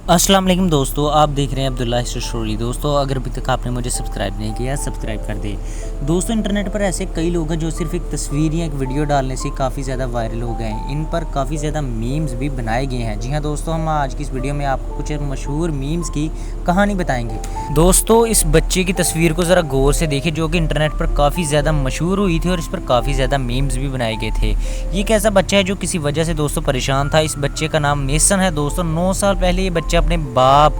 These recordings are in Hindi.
अस्सलाम वालेकुम दोस्तों, आप देख रहे हैं अब्दुल्ला स्टोरी। दोस्तों अगर अभी तक आपने मुझे सब्सक्राइब नहीं किया, सब्सक्राइब कर दें। दोस्तों इंटरनेट पर ऐसे कई लोग हैं जो सिर्फ एक तस्वीर या एक वीडियो डालने से काफ़ी ज़्यादा वायरल हो गए हैं। इन पर काफ़ी ज़्यादा मीम्स भी बनाए गए हैं। जी हाँ दोस्तों, हम आज की इस वीडियो में आपको कुछ मशहूर मीम्स की कहानी बताएंगे। दोस्तों इस बच्चे की तस्वीर को ज़रा गौर से देखें जो कि इंटरनेट पर काफ़ी ज़्यादा मशहूर हुई थी और इस पर काफ़ी ज़्यादा मीम्स भी बनाए गए थे। ये एक ऐसा बच्चा है जो किसी वजह से दोस्तों परेशान था। इस बच्चे का नाम मेसन है। दोस्तों 9 साल पहले ये बच्चा अपने बाप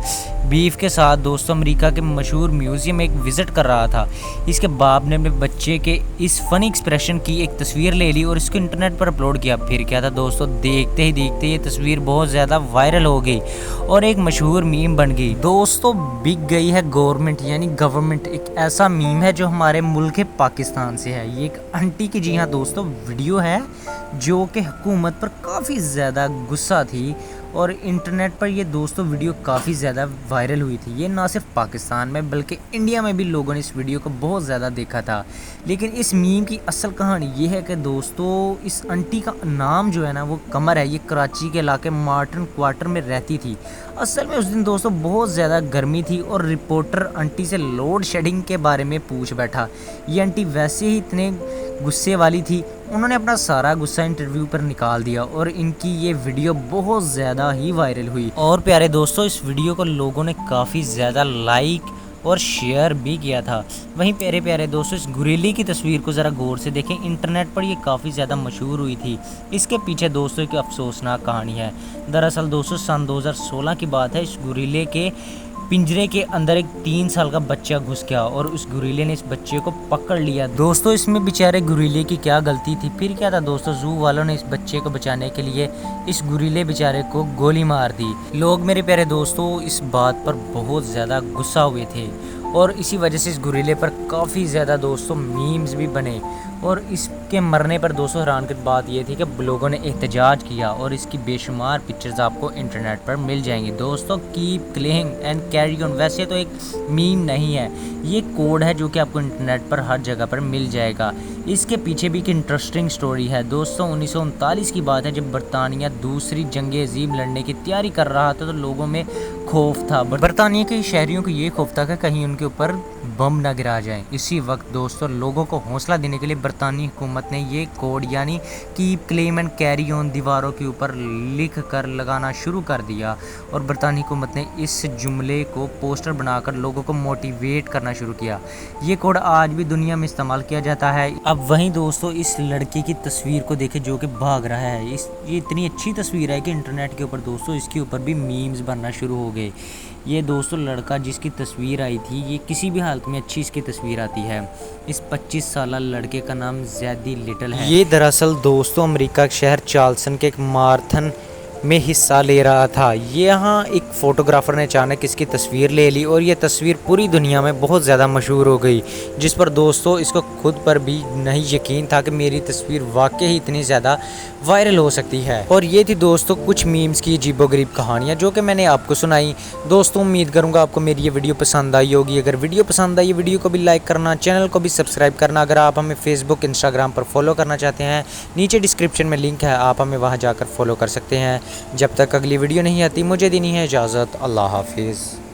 बीफ के साथ दोस्तों अमेरिका के मशहूर म्यूज़ियम में एक विज़िट कर रहा था। इसके बाप ने अपने बच्चे के इस फ़नी एक्सप्रेशन की एक तस्वीर ले ली और इसको इंटरनेट पर अपलोड किया। फिर क्या था दोस्तों, देखते ही देखते ये तस्वीर बहुत ज़्यादा वायरल हो गई और एक मशहूर मीम बन गई। दोस्तों बिक गई है गवर्नमेंट, यानी गवर्नमेंट एक ऐसा मीम है जो हमारे मुल्क पाकिस्तान से है। ये एक आंटी की, जी हाँ दोस्तों, वीडियो है जो कि हुकूमत पर काफ़ी ज़्यादा गुस्सा थी और इंटरनेट पर ये दोस्तों वीडियो काफ़ी ज़्यादा वायरल हुई थी। ये ना सिर्फ पाकिस्तान में बल्कि इंडिया में भी लोगों ने इस वीडियो को बहुत ज़्यादा देखा था। लेकिन इस मीम की असल कहानी ये है कि दोस्तों इस आंटी का नाम जो है ना वो कमर है। ये कराची के इलाके मार्टन क्वार्टर में रहती थी। असल में उस दिन दोस्तों बहुत ज़्यादा गर्मी थी और रिपोर्टर आंटी से लोड शेडिंग के बारे में पूछ बैठा। ये आंटी वैसे ही इतने गुस्से वाली थी, उन्होंने अपना सारा गुस्सा इंटरव्यू पर निकाल दिया और इनकी ये वीडियो बहुत ज़्यादा ही वायरल हुई। और प्यारे दोस्तों इस वीडियो को लोगों ने काफ़ी ज़्यादा लाइक और शेयर भी किया था। वहीं प्यारे प्यारे दोस्तों इस गुरीली की तस्वीर को ज़रा गौर से देखें। इंटरनेट पर ये काफ़ी ज़्यादा मशहूर हुई थी। इसके पीछे दोस्तों एक अफसोसनाक कहानी है। दरअसल दोस्तों सन 2016 की बात है। इस गुरीले के पिंजरे के अंदर एक 3 साल का बच्चा घुस गया और उस गुरीले ने इस बच्चे को पकड़ लिया। दोस्तों इसमें बेचारे गुरीले की क्या गलती थी। फिर क्या था दोस्तों, जू वालों ने इस बच्चे को बचाने के लिए इस गुरीले बेचारे को गोली मार दी। लोग मेरे प्यारे दोस्तों इस बात पर बहुत ज़्यादा गुस्सा हुए थे और इसी वजह से इस गुरीले पर काफ़ी ज़्यादा दोस्तों मीम्स भी बने। और इसके मरने पर दोस्तों हैरान की बात ये थी कि लोगों ने एहतजाज किया और इसकी बेशुमार पिक्चर्स आपको इंटरनेट पर मिल जाएंगी। दोस्तों कीप क्लेइंग एंड कैरी ऑन वैसे तो एक मीम नहीं है, ये कोड है जो कि आपको इंटरनेट पर हर जगह पर मिल जाएगा। इसके पीछे भी एक इंटरेस्टिंग स्टोरी है। दोस्तों 1939 की बात है जब बरतानिया दूसरी जंग अजीम लड़ने की तैयारी कर रहा था तो लोगों में खौफ था। बरतानिया के शहरियों को ये खौफ था कि कहीं उनके ऊपर बम ना गिरा जाए। इसी वक्त दोस्तों लोगों को हौसला देने के लिए बरतानी हुकूमत ने ये कोड यानी keep claim and carry on दीवारों के ऊपर लिख कर लगाना शुरू कर दिया और बरतानी हुकूमत ने इस जुमले को पोस्टर बनाकर लोगों को मोटिवेट करना शुरू किया। ये कोड आज भी दुनिया में इस्तेमाल किया जाता है। अब वहीं दोस्तों इस लड़के की तस्वीर को देखें जो कि भाग रहा है। ये इतनी अच्छी तस्वीर है कि इंटरनेट के ऊपर दोस्तों इसके ऊपर भी मीम्स बनना शुरू हो गए। ये दोस्तों लड़का जिसकी तस्वीर आई थी, ये किसी भी हालत में अच्छी इसकी तस्वीर आती है। इस 25 साल लड़के का नाम ज़ैदी लिटल है। ये दरअसल दोस्तों अमेरिका के शहर चार्ल्सन के एक माराथन में हिस्सा ले रहा था। यहाँ एक फ़ोटोग्राफ़र ने अचानक इसकी तस्वीर ले ली और ये तस्वीर पूरी दुनिया में बहुत ज़्यादा मशहूर हो गई, जिस पर दोस्तों इसको खुद पर भी नहीं यकीन था कि मेरी तस्वीर वाकई ही इतनी ज़्यादा वायरल हो सकती है। और ये थी दोस्तों कुछ मीम्स की अजीबोगरीब कहानियाँ जो कि मैंने आपको सुनाई। दोस्तों उम्मीद करूँगा आपको मेरी ये वीडियो पसंद आई होगी। अगर वीडियो पसंद आई वीडियो को भी लाइक करना, चैनल को भी सब्सक्राइब करना। अगर आप हमें फेसबुक इंस्टाग्राम पर फॉलो करना चाहते हैं, नीचे डिस्क्रिप्शन में लिंक है, आप हमें वहाँ जाकर फॉलो कर सकते हैं। जब तक अगली वीडियो नहीं आती मुझे देनी है इजाज़त। अल्लाह हाफिज़।